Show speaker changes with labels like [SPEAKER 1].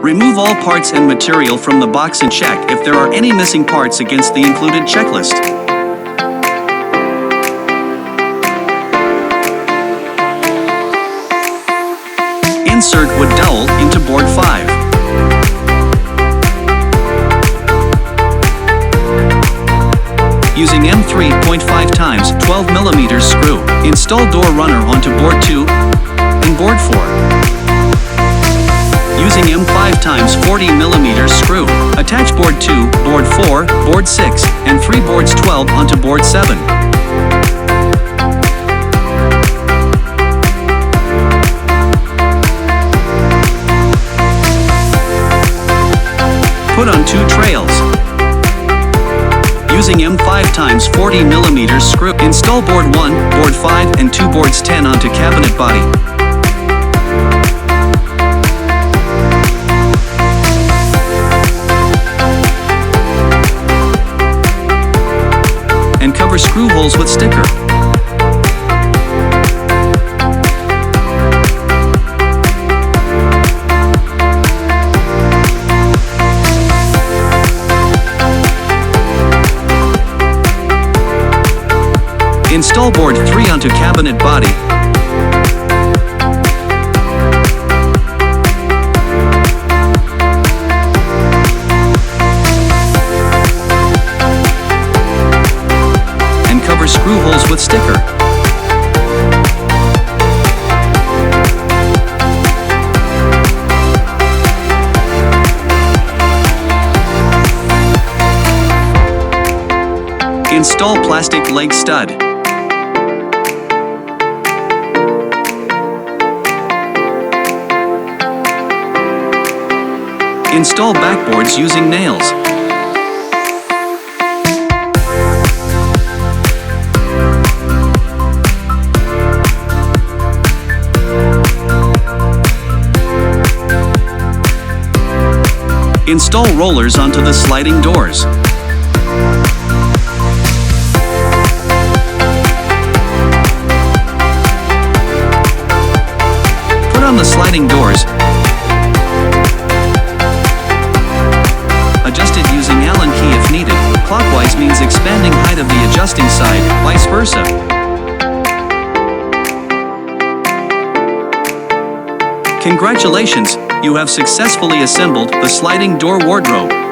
[SPEAKER 1] Remove all parts and material from the box and check if there are any missing parts against the included checklist. Insert wood dowel into board 5. Using M3.5 times 12 mm screw, install door runner onto board 2 and board 4. Using M5 times 40 mm screw, attach board 2, board 4, board 6, and 3 boards 12 onto board 7. Put on 2 trails. Using M5 times 40 mm screw, install board 1, board 5, and 2 boards 10 onto cabinet body. And cover screw holes with sticker. Install board 3 onto cabinet body. And cover screw holes with sticker. Install plastic leg stud. Install backboards using nails. Install rollers onto the sliding doors. Put on the sliding doors. Adjust it using Allen key if needed. Clockwise means expanding height of the adjusting side, vice versa. Congratulations, you have successfully assembled the sliding door wardrobe.